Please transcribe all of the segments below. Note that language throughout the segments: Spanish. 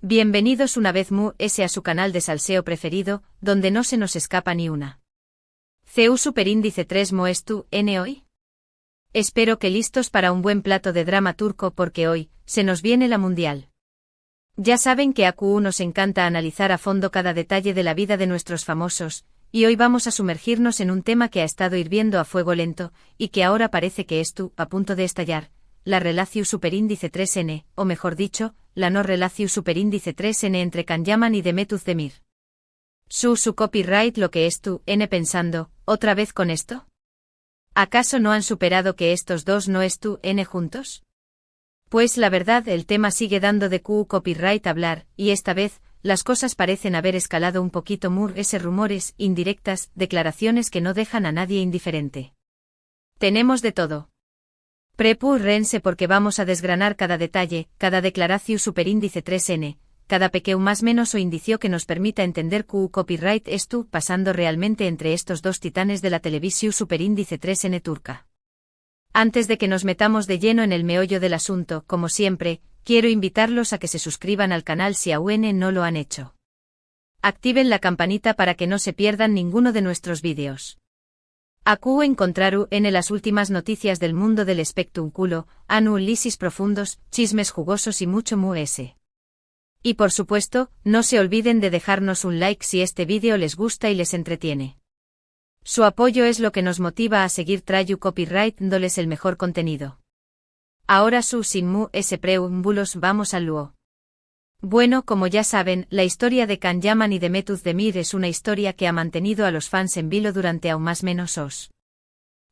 Bienvenidos una vez a su canal de salseo preferido, donde no se nos escapa ni una. CU Superíndice 3 Moestu N hoy. Espero que listos para un buen plato de drama turco porque hoy se nos viene la mundial. Ya saben que a QU nos encanta analizar a fondo cada detalle de la vida de nuestros famosos, y hoy vamos a sumergirnos en un tema que ha estado hirviendo a fuego lento, y que ahora parece que a punto de estallar, la Relación Superíndice 3N, o mejor dicho, la no Relación Superíndice 3N entre Can Yaman y Demet Özdemir. Su copyright lo que N pensando, ¿otra vez con esto? ¿Acaso no han superado que estos dos no N juntos? Pues la verdad el tema sigue dando de QU copyright hablar, y esta vez, las cosas parecen haber escalado un poquito rumores, indirectas, declaraciones que no dejan a nadie indiferente. Tenemos de todo. Prepúrense porque vamos a desgranar cada detalle, cada declaración superíndice 3N, cada pequeño más menos o indicio que nos permita entender QU copyright pasando realmente entre estos dos titanes de la televisión superíndice 3N turca. Antes de que nos metamos de lleno en el meollo del asunto, como siempre, quiero invitarlos a que se suscriban al canal si aún no lo han hecho. Activen la campanita para que no se pierdan ninguno de nuestros vídeos. QU encontraru en las últimas noticias del mundo del espectáculo, análisis profundos, chismes jugosos y mucho ese. Y por supuesto, no se olviden de dejarnos un like si este vídeo les gusta y les entretiene. Su apoyo es lo que nos motiva a seguir trayendo copyright dándoles el mejor contenido. Ahora sin preámbulos vamos al luo. Bueno, como ya saben, la historia de Can Yaman y Demet Özdemir es una historia que ha mantenido a los fans en vilo durante aún más menos os.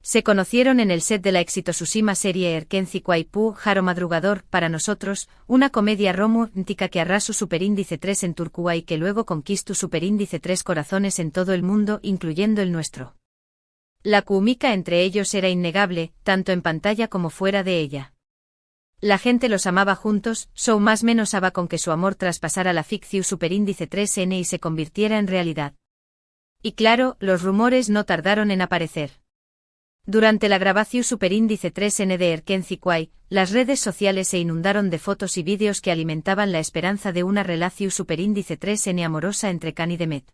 Se conocieron en el set de la exitosísima serie Erkenci Pu Jaro Madrugador, para nosotros, una comedia romántica que arrasó superíndice 3 en Turquía y que luego conquistó superíndice 3 corazones en todo el mundo, incluyendo el nuestro. La química entre ellos era innegable, tanto en pantalla como fuera de ella. La gente los amaba juntos, más menos aba con que su amor traspasara la ficción superíndice 3N y se convirtiera en realidad. Y claro, los rumores no tardaron en aparecer. Durante la grabación superíndice 3N de Erkenci, las redes sociales se inundaron de fotos y vídeos que alimentaban la esperanza de una relación superíndice 3N amorosa entre Can y Demet.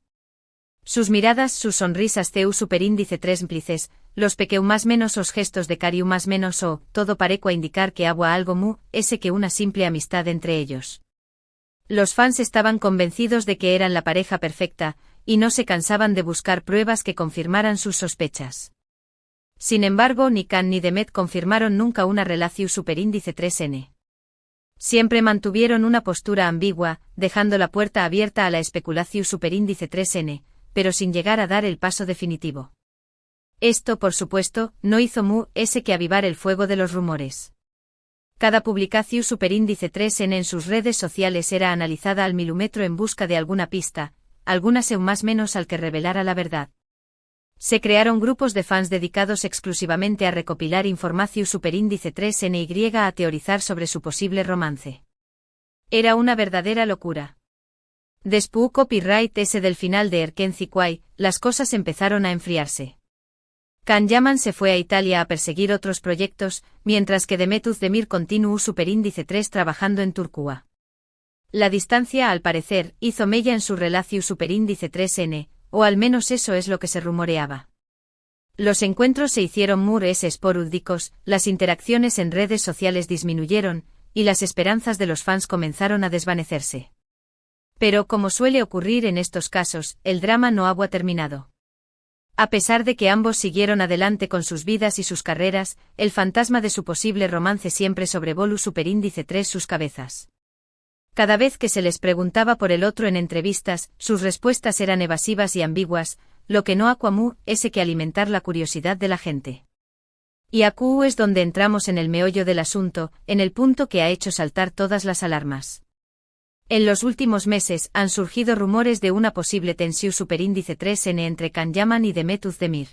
Sus miradas, sus sonrisas CU superíndice 3 implices, los pequeños más menos os gestos de cariño más menos o, todo pareció indicar que había algo que una simple amistad entre ellos. Los fans estaban convencidos de que eran la pareja perfecta, y no se cansaban de buscar pruebas que confirmaran sus sospechas. Sin embargo, ni Can ni Demet confirmaron nunca una relación superíndice 3N. Siempre mantuvieron una postura ambigua, dejando la puerta abierta a la especulación superíndice 3N, pero sin llegar a dar el paso definitivo. Esto, por supuesto, no hizo que avivar el fuego de los rumores. Cada publicación superíndice 3N en sus redes sociales era analizada al milímetro en busca de alguna pista, algunas más menos al que revelara la verdad. Se crearon grupos de fans dedicados exclusivamente a recopilar información superíndice 3N y a teorizar sobre su posible romance. Era una verdadera locura. Después copyright del final de Erkenci, las cosas empezaron a enfriarse. Can Yaman se fue a Italia a perseguir otros proyectos, mientras que Demet Özdemir continuó superíndice 3 trabajando en Turquía. La distancia, al parecer, hizo mella en su relación superíndice 3N, o al menos eso es lo que se rumoreaba. Los encuentros se hicieron esporádicos, las interacciones en redes sociales disminuyeron, y las esperanzas de los fans comenzaron a desvanecerse. Pero como suele ocurrir en estos casos, el drama no había terminado. A pesar de que ambos siguieron adelante con sus vidas y sus carreras, el fantasma de su posible romance siempre sobrevoló superíndice 3 sus cabezas. Cada vez que se les preguntaba por el otro en entrevistas, sus respuestas eran evasivas y ambiguas, lo que no que alimentar la curiosidad de la gente. Y QU es donde entramos en el meollo del asunto, en el punto que ha hecho saltar todas las alarmas. En los últimos meses han surgido rumores de una posible tensión superíndice 3N entre Can Yaman y Demet Özdemir.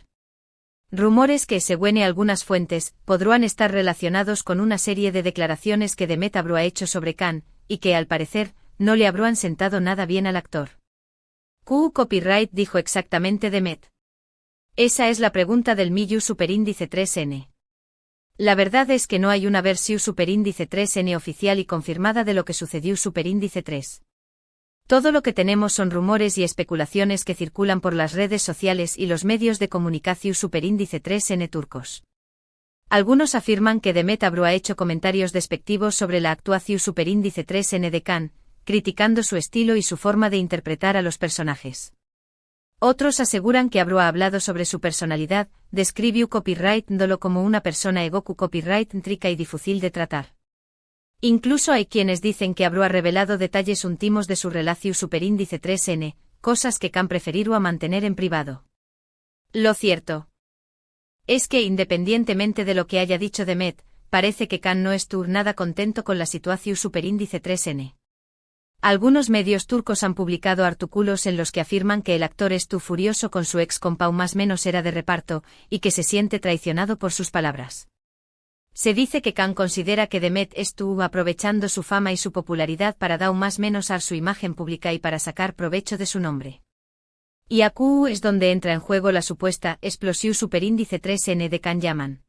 Rumores que, según algunas fuentes, podrían estar relacionados con una serie de declaraciones que Demet habrá hecho sobre Can, y que, al parecer, no le habrán sentado nada bien al actor. QU copyright dijo exactamente Demet. Esa es la pregunta del millu superíndice 3N. La verdad es que no hay una versión superíndice 3N oficial y confirmada de lo que sucedió superíndice 3. Todo lo que tenemos son rumores y especulaciones que circulan por las redes sociales y los medios de comunicación superíndice 3N turcos. Algunos afirman que Demet Ebru ha hecho comentarios despectivos sobre la actuación superíndice 3N de Can, criticando su estilo y su forma de interpretar a los personajes. Otros aseguran que Ebru ha hablado sobre su personalidad, describió copyright-dolo como una persona egoku copyright-trica y difícil de tratar. Incluso hay quienes dicen que Ebru ha revelado detalles íntimos de su relación superíndice 3N, cosas que Can preferiría mantener en privado. Lo cierto es que independientemente de lo que haya dicho Demet, parece que Can no estuvo nada contento con la situación superíndice 3N. Algunos medios turcos han publicado artículos en los que afirman que el actor estuvo furioso con su ex compau más menos era de reparto, y que se siente traicionado por sus palabras. Se dice que Can considera que Demet estuvo aprovechando su fama y su popularidad para dar más menos a su imagen pública y para sacar provecho de su nombre. Y aquí es donde entra en juego la supuesta explosión superíndice 3N de Can Yaman.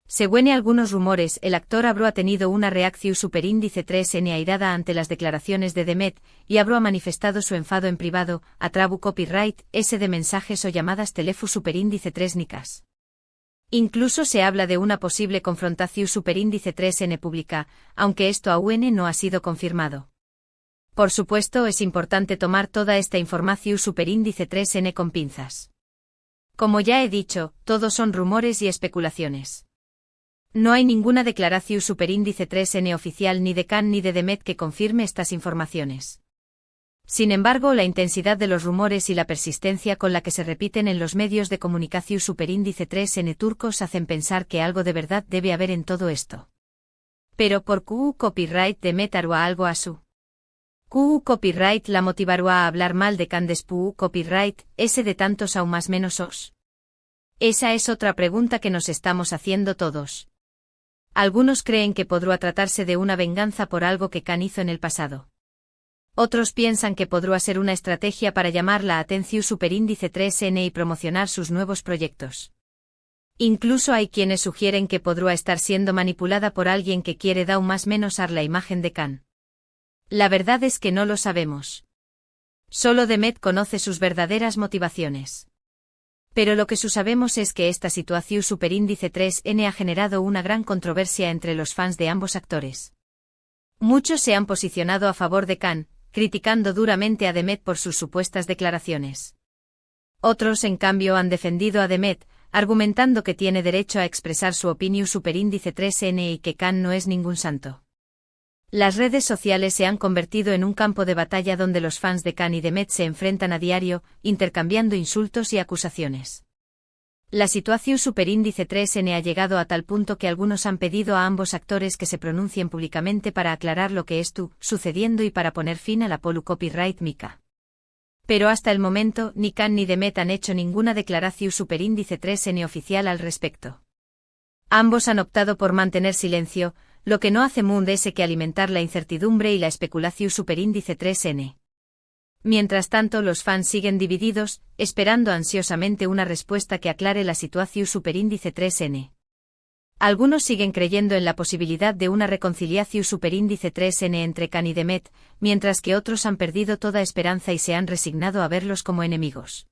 Según algunos rumores, el actor Ebru ha tenido una reacción superíndice 3N airada ante las declaraciones de Demet, y Ebru ha manifestado su enfado en privado, a trabu copyright, de mensajes o llamadas telefu superíndice 3 nicas. Incluso se habla de una posible confrontación superíndice 3N pública, aunque esto aún no ha sido confirmado. Por supuesto, es importante tomar toda esta información superíndice 3N con pinzas. Como ya he dicho, todos son rumores y especulaciones. No hay ninguna declaración superíndice 3N oficial ni de Can ni de Demet que confirme estas informaciones. Sin embargo, la intensidad de los rumores y la persistencia con la que se repiten en los medios de comunicación superíndice 3N turcos hacen pensar que algo de verdad debe haber en todo esto. Pero ¿por qué copyright Demet hará algo a su? ¿Qué copyright la motivará a hablar mal de Can despu copyright, ese de tantos aún más menos os? Esa es otra pregunta que nos estamos haciendo todos. Algunos creen que podrá tratarse de una venganza por algo que Can hizo en el pasado. Otros piensan que podrá ser una estrategia para llamar la atención superíndice 3N y promocionar sus nuevos proyectos. Incluso hay quienes sugieren que podrá estar siendo manipulada por alguien que quiere dar más menos a la imagen de Can. La verdad es que no lo sabemos. Solo Demet conoce sus verdaderas motivaciones. Pero lo que sabemos es que esta situación superíndice 3N ha generado una gran controversia entre los fans de ambos actores. Muchos se han posicionado a favor de Can, criticando duramente a Demet por sus supuestas declaraciones. Otros, en cambio, han defendido a Demet, argumentando que tiene derecho a expresar su opinión superíndice 3N y que Can no es ningún santo. Las redes sociales se han convertido en un campo de batalla donde los fans de Can y Demet se enfrentan a diario, intercambiando insultos y acusaciones. La situación superíndice 3N ha llegado a tal punto que algunos han pedido a ambos actores que se pronuncien públicamente para aclarar lo que estuvo sucediendo y para poner fin a la polu copyright mica. Pero hasta el momento, ni Can ni Demet han hecho ninguna declaración superíndice 3N oficial al respecto. Ambos han optado por mantener silencio, lo que no hace más que alimentar la incertidumbre y la especulación superíndice 3N. Mientras tanto, los fans siguen divididos, esperando ansiosamente una respuesta que aclare la situación superíndice 3N. Algunos siguen creyendo en la posibilidad de una reconciliación superíndice 3N entre Can y Demet, mientras que otros han perdido toda esperanza y se han resignado a verlos como enemigos.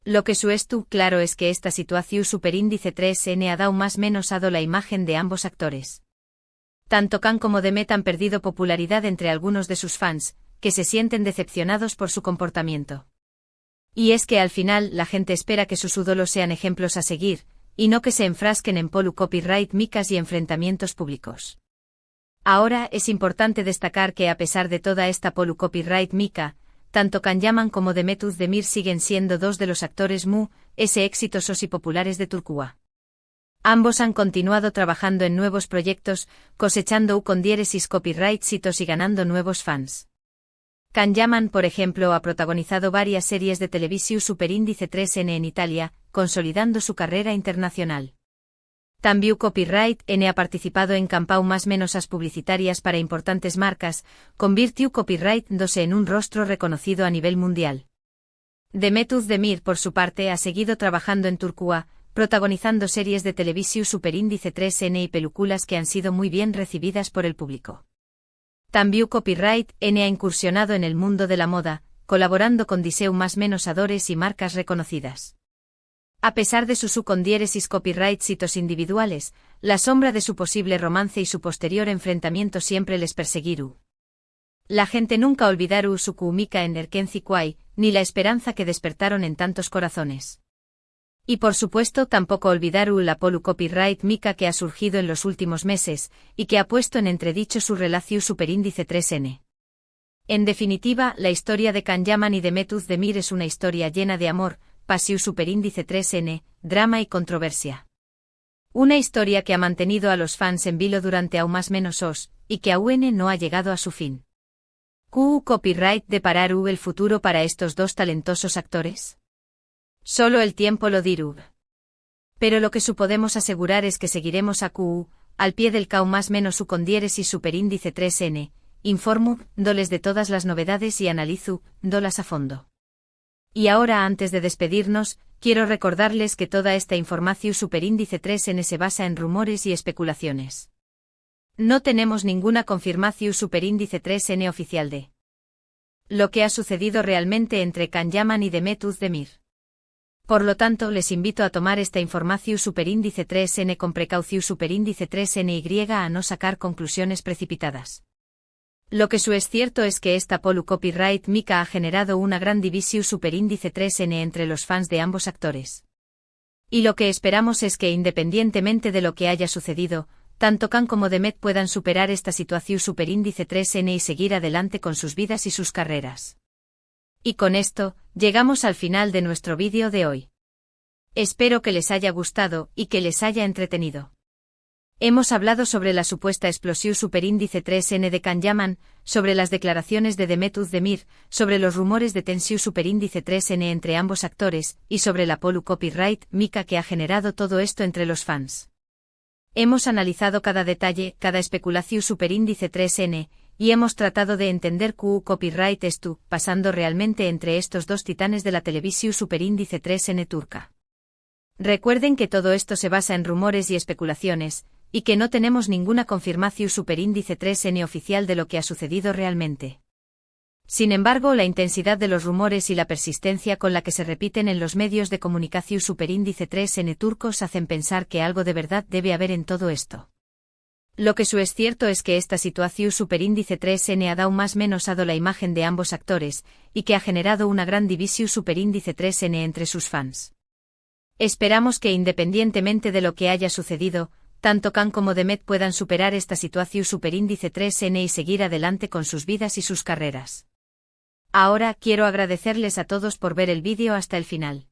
Lo que estuvo claro es que esta situación superíndice 3N ha dado más menos a la imagen de ambos actores. Tanto Can como Demet han perdido popularidad entre algunos de sus fans, que se sienten decepcionados por su comportamiento. Y es que al final la gente espera que sus ídolos sean ejemplos a seguir, y no que se enfrasquen en polu copyright micas y enfrentamientos públicos. Ahora es importante destacar que a pesar de toda esta polu copyright mica, tanto Can Yaman como Demet Özdemir siguen siendo dos de los actores exitosos y populares de Turquía. Ambos han continuado trabajando en nuevos proyectos, cosechando con diéresis copyright hitos y ganando nuevos fans. Can Yaman, por ejemplo, ha protagonizado varias series de televisión superíndice 3N en Italia, consolidando su carrera internacional. También Copyright N ha participado en campañas más menosas publicitarias para importantes marcas, convirtió Copyright 2 en un rostro reconocido a nivel mundial. Demet Özdemir, por su parte, ha seguido trabajando en Turquía, protagonizando series de televisión superíndice 3N y películas que han sido muy bien recibidas por el público. También Copyright N ha incursionado en el mundo de la moda, colaborando con Diseu más menos adores y marcas reconocidas. A pesar de su condieresis copyright hitos individuales, la sombra de su posible romance y su posterior enfrentamiento siempre les perseguiru. La gente nunca olvidaru su kuumika en Erkenci Kwai, ni la esperanza que despertaron en tantos corazones. Y por supuesto tampoco olvidaru la polu copyright Mika que ha surgido en los últimos meses, y que ha puesto en entredicho su relación superíndice 3N. En definitiva, la historia de Can Yaman y de Method Demir es una historia llena de amor, pasión superíndice 3N, drama y controversia. Una historia que ha mantenido a los fans en vilo durante aún más menos os, y que aún no ha llegado a su fin. ¿Q copyright depararu el futuro para estos dos talentosos actores? Solo el tiempo lo dirá. Pero lo que podemos asegurar es que seguiremos a Q, al pie del cao más menos su condieresis superíndice 3N, informo, doles de todas las novedades y analizo, dolas a fondo. Y ahora antes de despedirnos, quiero recordarles que toda esta información superíndice 3N se basa en rumores y especulaciones. No tenemos ninguna confirmación superíndice 3N oficial de lo que ha sucedido realmente entre Can Yaman y Method Demir. Por lo tanto, les invito a tomar esta información superíndice 3N con precaución superíndice 3NY a no sacar conclusiones precipitadas. Lo que es cierto es que esta polu copyright Mika ha generado una gran división superíndice 3N entre los fans de ambos actores. Y lo que esperamos es que independientemente de lo que haya sucedido, tanto Can como Demet puedan superar esta situación superíndice 3N y seguir adelante con sus vidas y sus carreras. Y con esto, llegamos al final de nuestro vídeo de hoy. Espero que les haya gustado y que les haya entretenido. Hemos hablado sobre la supuesta explosión superíndice 3N de Can Yaman, sobre las declaraciones de Method Demir, sobre los rumores de tensión superíndice 3N entre ambos actores, y sobre la polu copyright Mika que ha generado todo esto entre los fans. Hemos analizado cada detalle, cada especulación superíndice 3N, y hemos tratado de entender qué copyright estu pasando realmente entre estos dos titanes de la televisión superíndice 3N turca. Recuerden que todo esto se basa en rumores y especulaciones, y que no tenemos ninguna confirmación superíndice 3N oficial de lo que ha sucedido realmente. Sin embargo, la intensidad de los rumores y la persistencia con la que se repiten en los medios de comunicación superíndice 3N turcos hacen pensar que algo de verdad debe haber en todo esto. Lo que es cierto es que esta situación superíndice 3N ha dado más menos la imagen de ambos actores, y que ha generado una gran división superíndice 3N entre sus fans. Esperamos que independientemente de lo que haya sucedido, tanto Can como Demet puedan superar esta situación superíndice 3N y seguir adelante con sus vidas y sus carreras. Ahora quiero agradecerles a todos por ver el vídeo hasta el final.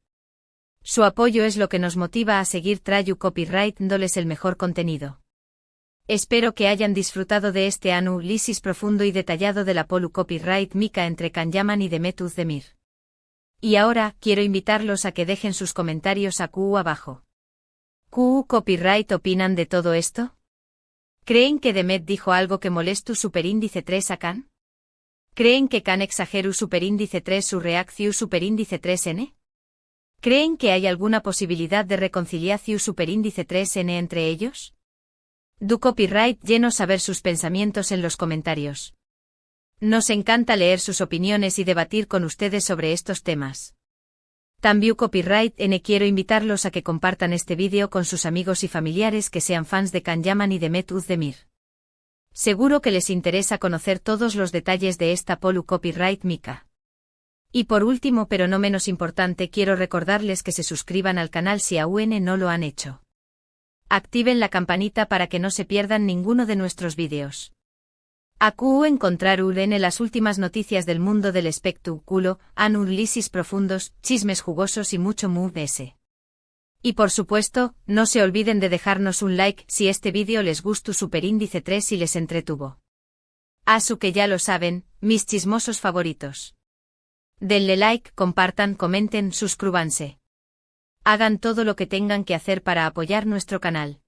Su apoyo es lo que nos motiva a seguir trayendo copyright dándoles el mejor contenido. Espero que hayan disfrutado de este análisis profundo y detallado de la polu copyright Mika entre Can Yaman y Method Demir. Y ahora quiero invitarlos a que dejen sus comentarios aquí abajo. ¿Qué copyright opinan de todo esto? ¿Creen que Demet dijo algo que molestu superíndice 3 a Can? ¿Creen que Can exageru superíndice 3 su reacción superíndice 3N? ¿Creen que hay alguna posibilidad de reconciliación superíndice 3N entre ellos? Du copyright llenos saber sus pensamientos en los comentarios. Nos encanta leer sus opiniones y debatir con ustedes sobre estos temas. También copyright N quiero invitarlos a que compartan este vídeo con sus amigos y familiares que sean fans de Can Yaman y Method Demir. Seguro que les interesa conocer todos los detalles de esta polu copyright Mika. Y por último pero no menos importante quiero recordarles que se suscriban al canal si aún no lo han hecho. Activen la campanita para que no se pierdan ninguno de nuestros vídeos. Aquí encontrarán las últimas noticias del mundo del espectáculo, análisis profundos, chismes jugosos y mucho más. Y por supuesto, no se olviden de dejarnos un like si este vídeo les gustó superíndice 3 y les entretuvo. Asu que ya lo saben, mis chismosos favoritos. Denle like, compartan, comenten, suscríbanse. Hagan todo lo que tengan que hacer para apoyar nuestro canal.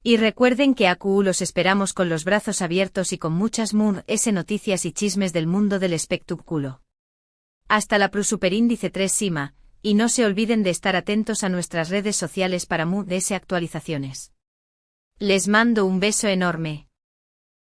Y recuerden que AQ los esperamos con los brazos abiertos y con muchas noticias y chismes del mundo del espectáculo. Hasta la superíndice 3 Sima, y no se olviden de estar atentos a nuestras redes sociales para actualizaciones. Les mando un beso enorme.